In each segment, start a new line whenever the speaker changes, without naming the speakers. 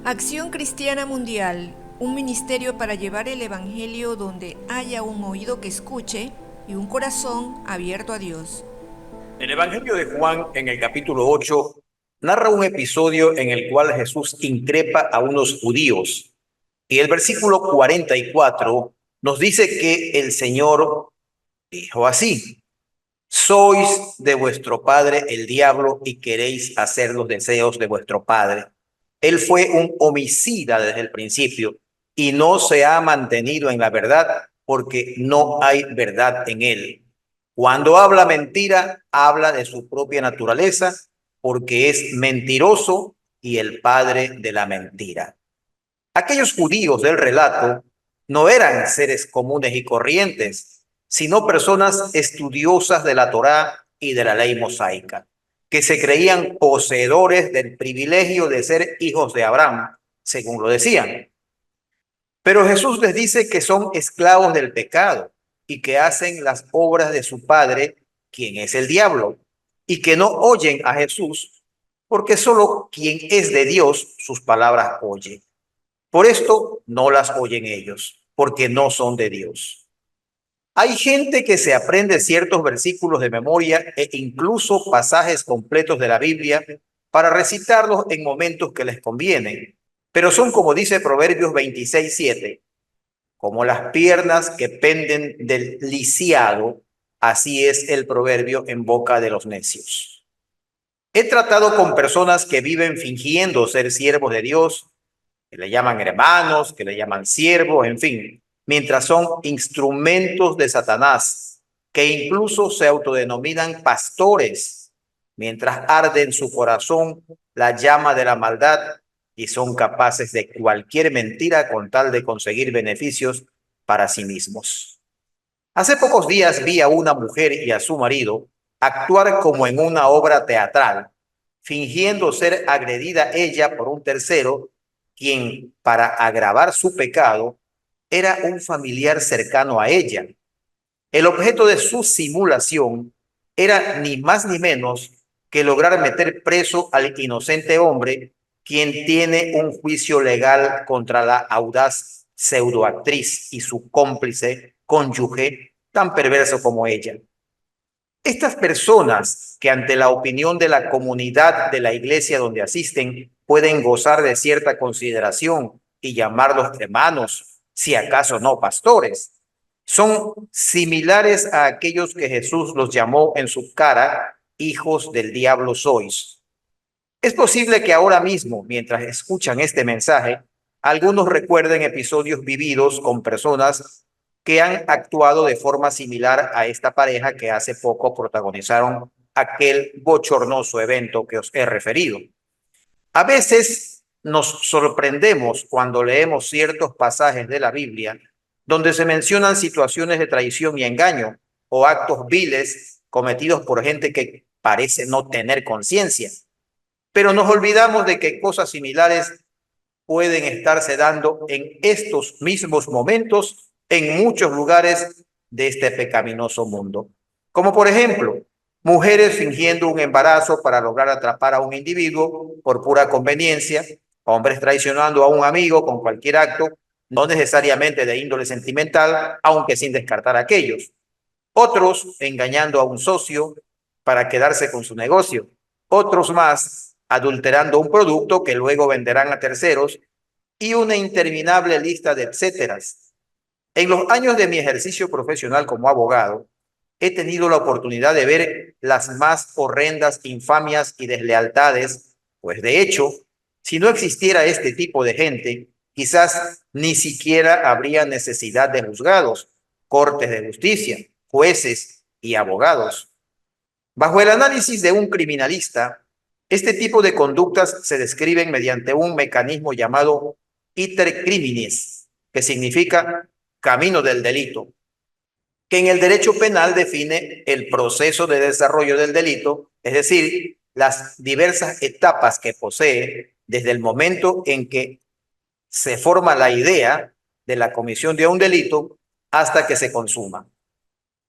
Acción Cristiana Mundial, un ministerio para llevar el Evangelio donde haya un oído que escuche y un corazón abierto a Dios.
El Evangelio de Juan, en el capítulo 8, narra un episodio en el cual Jesús increpa a unos judíos. Y el versículo 44 nos dice que el Señor dijo así: sois de vuestro padre el diablo y queréis hacer los deseos de vuestro padre. Él fue un homicida desde el principio y no se ha mantenido en la verdad porque no hay verdad en él. Cuando habla mentira, habla de su propia naturaleza porque es mentiroso y el padre de la mentira. Aquellos judíos del relato no eran seres comunes y corrientes, sino personas estudiosas de la Torá y de la ley mosaica, que se creían poseedores del privilegio de ser hijos de Abraham, según lo decían. Pero Jesús les dice que son esclavos del pecado y que hacen las obras de su padre, quien es el diablo, y que no oyen a Jesús, porque solo quien es de Dios sus palabras oye. Por esto no las oyen ellos, porque no son de Dios. Hay gente que se aprende ciertos versículos de memoria e incluso pasajes completos de la Biblia para recitarlos en momentos que les convienen. Pero son, como dice Proverbios 26:7, como las piernas que penden del lisiado, así es el proverbio en boca de los necios. He tratado con personas que viven fingiendo ser siervos de Dios, que le llaman hermanos, que le llaman siervos, en fin, mientras son instrumentos de Satanás, que incluso se autodenominan pastores, mientras arde en su corazón la llama de la maldad y son capaces de cualquier mentira con tal de conseguir beneficios para sí mismos. Hace pocos días vi a una mujer y a su marido actuar como en una obra teatral, fingiendo ser agredida ella por un tercero, quien, para agravar su pecado, era un familiar cercano a ella. El objeto de su simulación era ni más ni menos que lograr meter preso al inocente hombre, quien tiene un juicio legal contra la audaz pseudoactriz y su cómplice cónyuge tan perverso como ella. Estas personas que ante la opinión de la comunidad de la iglesia donde asisten pueden gozar de cierta consideración y llamarlos hermanos, si acaso no pastores, son similares a aquellos que Jesús los llamó en su cara, hijos del diablo sois. Es posible que ahora mismo, mientras escuchan este mensaje, algunos recuerden episodios vividos con personas que han actuado de forma similar a esta pareja que hace poco protagonizaron aquel bochornoso evento que os he referido. A veces nos sorprendemos cuando leemos ciertos pasajes de la Biblia donde se mencionan situaciones de traición y engaño o actos viles cometidos por gente que parece no tener conciencia. Pero nos olvidamos de que cosas similares pueden estarse dando en estos mismos momentos en muchos lugares de este pecaminoso mundo. Como por ejemplo, mujeres fingiendo un embarazo para lograr atrapar a un individuo por pura conveniencia, hombres traicionando a un amigo con cualquier acto, no necesariamente de índole sentimental, aunque sin descartar aquellos. Otros engañando a un socio para quedarse con su negocio. Otros más adulterando un producto que luego venderán a terceros y una interminable lista de etcéteras. En los años de mi ejercicio profesional como abogado, he tenido la oportunidad de ver las más horrendas infamias y deslealtades, pues de hecho, si no existiera este tipo de gente, quizás ni siquiera habría necesidad de juzgados, cortes de justicia, jueces y abogados. Bajo el análisis de un criminalista, este tipo de conductas se describen mediante un mecanismo llamado iter criminis, que significa camino del delito, que en el derecho penal define el proceso de desarrollo del delito, es decir, las diversas etapas que posee desde el momento en que se forma la idea de la comisión de un delito hasta que se consuma.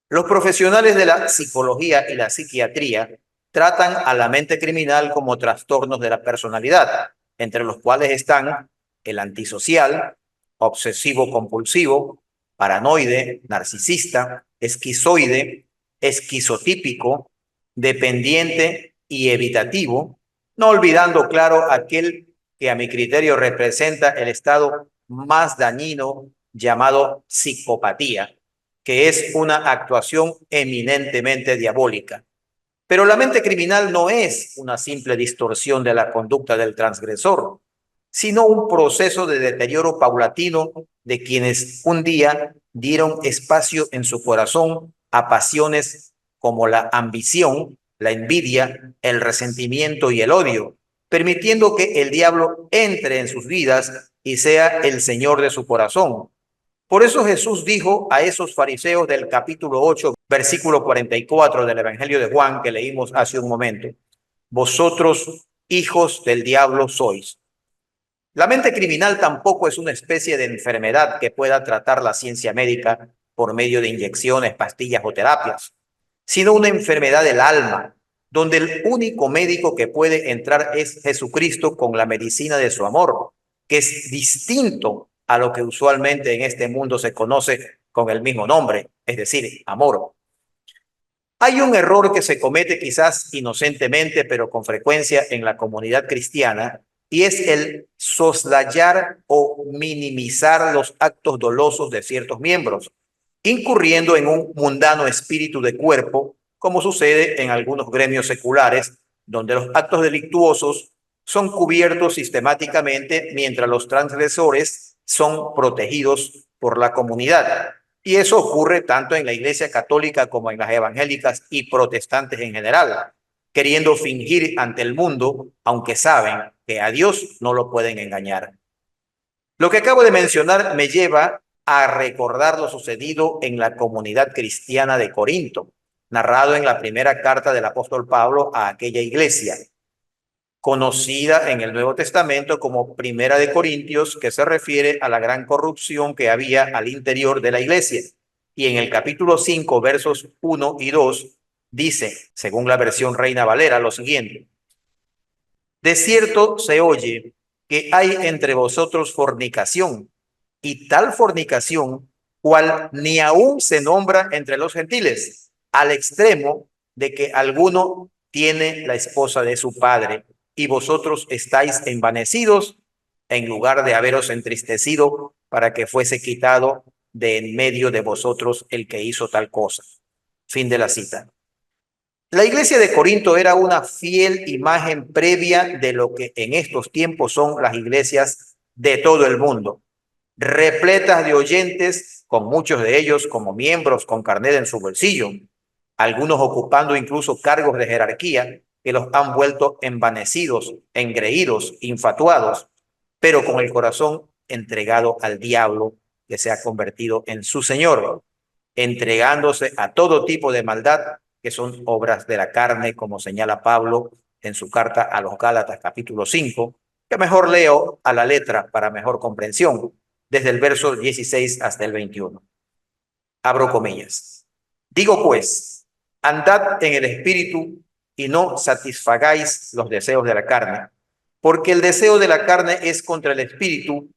Los profesionales de la psicología y la psiquiatría tratan a la mente criminal como trastornos de la personalidad, entre los cuales están el antisocial, obsesivo-compulsivo, paranoide, narcisista, esquizoide, esquizotípico, dependiente y evitativo, no olvidando, claro, aquel que a mi criterio representa el estado más dañino llamado psicopatía, que es una actuación eminentemente diabólica. Pero la mente criminal no es una simple distorsión de la conducta del transgresor, sino un proceso de deterioro paulatino de quienes un día dieron espacio en su corazón a pasiones como la ambición, la envidia, el resentimiento y el odio, permitiendo que el diablo entre en sus vidas y sea el señor de su corazón. Por eso Jesús dijo a esos fariseos del capítulo 8, versículo 44 del Evangelio de Juan que leímos hace un momento: vosotros hijos del diablo sois. La mente criminal tampoco es una especie de enfermedad que pueda tratar la ciencia médica por medio de inyecciones, pastillas o terapias, sino una enfermedad del alma, donde el único médico que puede entrar es Jesucristo con la medicina de su amor, que es distinto a lo que usualmente en este mundo se conoce con el mismo nombre, es decir, amor. Hay un error que se comete quizás inocentemente, pero con frecuencia en la comunidad cristiana, y es el soslayar o minimizar los actos dolosos de ciertos miembros, incurriendo en un mundano espíritu de cuerpo, como sucede en algunos gremios seculares, donde los actos delictuosos son cubiertos sistemáticamente mientras los transgresores son protegidos por la comunidad. Y eso ocurre tanto en la Iglesia Católica como en las evangélicas y protestantes en general, queriendo fingir ante el mundo, aunque saben que a Dios no lo pueden engañar. Lo que acabo de mencionar me lleva a recordar lo sucedido en la comunidad cristiana de Corinto, narrado en la primera carta del apóstol Pablo a aquella iglesia, conocida en el Nuevo Testamento como Primera de Corintios, que se refiere a la gran corrupción que había al interior de la iglesia. Y en el capítulo 5, versos 1 y 2, dice, según la versión Reina Valera, lo siguiente: de cierto se oye que hay entre vosotros fornicación, y tal fornicación cual ni aún se nombra entre los gentiles, al extremo de que alguno tiene la esposa de su padre, y vosotros estáis envanecidos en lugar de haberos entristecido para que fuese quitado de en medio de vosotros el que hizo tal cosa. Fin de la cita. La iglesia de Corinto era una fiel imagen previa de lo que en estos tiempos son las iglesias de todo el mundo, repletas de oyentes, con muchos de ellos como miembros con carnet en su bolsillo, algunos ocupando incluso cargos de jerarquía que los han vuelto envanecidos, engreídos, infatuados, pero con el corazón entregado al diablo, que se ha convertido en su señor, entregándose a todo tipo de maldad que son obras de la carne, como señala Pablo en su carta a los Gálatas capítulo 5, que mejor leo a la letra para mejor comprensión, desde el verso 16 hasta el 21. Abro comillas. Digo pues, andad en el espíritu y no satisfagáis los deseos de la carne, porque el deseo de la carne es contra el espíritu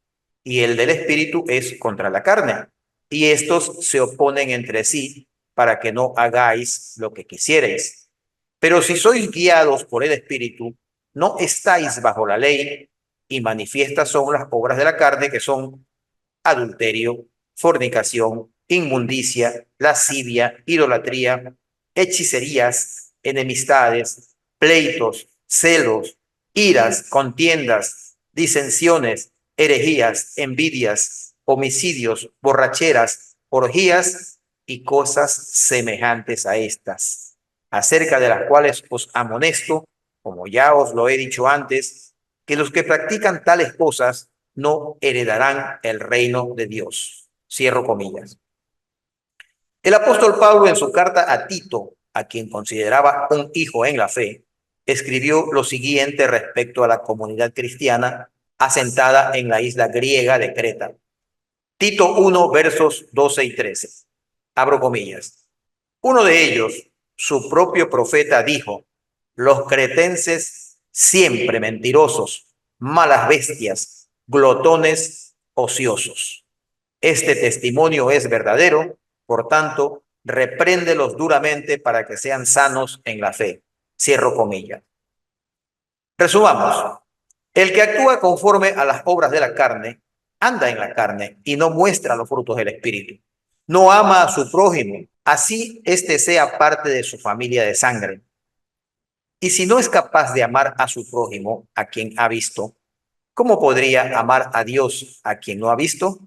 y el del espíritu es contra la carne, y estos se oponen entre sí para que no hagáis lo que quisierais. Pero si sois guiados por el espíritu, no estáis bajo la ley, y manifiestas son las obras de la carne, que son adulterio, fornicación, inmundicia, lascivia, idolatría, hechicerías, enemistades, pleitos, celos, iras, contiendas, disensiones, herejías, envidias, homicidios, borracheras, orgías y cosas semejantes a estas, acerca de las cuales os amonesto, como ya os lo he dicho antes, que los que practican tales cosas no heredarán el reino de Dios. Cierro comillas. El apóstol Pablo, en su carta a Tito, a quien consideraba un hijo en la fe, escribió lo siguiente respecto a la comunidad cristiana asentada en la isla griega de Creta. Tito 1, versos 12 y 13. Abro comillas. Uno de ellos, su propio profeta, dijo: los cretenses, siempre mentirosos, malas bestias, glotones, ociosos. Este testimonio es verdadero, por tanto, repréndelos duramente para que sean sanos en la fe. Cierro comillas. Resumamos. El que actúa conforme a las obras de la carne, anda en la carne y no muestra los frutos del Espíritu. No ama a su prójimo, así éste sea parte de su familia de sangre. Y si no es capaz de amar a su prójimo, a quien ha visto, ¿cómo podría amar a Dios, a quien no ha visto?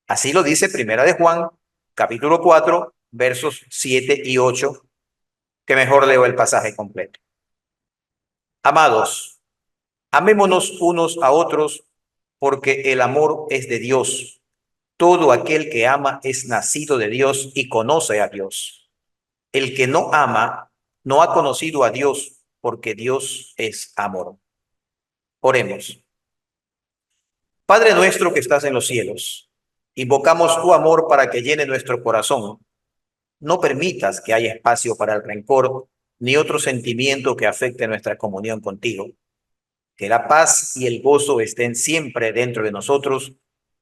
Así lo dice Primera de Juan, capítulo 4, versos 7 y 8, que mejor leo el pasaje completo. Amados, amémonos unos a otros, porque el amor es de Dios. Todo aquel que ama es nacido de Dios y conoce a Dios. El que no ama no ha conocido a Dios, porque Dios es amor. Oremos. Padre nuestro que estás en los cielos, invocamos tu amor para que llene nuestro corazón. No permitas que haya espacio para el rencor ni otro sentimiento que afecte nuestra comunión contigo. Que la paz y el gozo estén siempre dentro de nosotros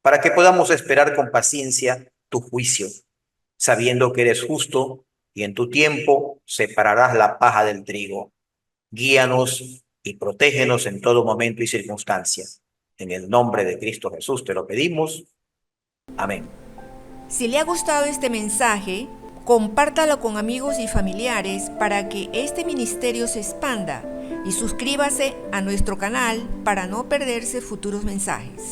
para que podamos esperar con paciencia tu juicio, sabiendo que eres justo y en tu tiempo separarás la paja del trigo. Guíanos y protégenos en todo momento y circunstancia. En el nombre de Cristo Jesús te lo pedimos. Amén.
Si le ha gustado este mensaje, compártalo con amigos y familiares para que este ministerio se expanda y suscríbase a nuestro canal para no perderse futuros mensajes.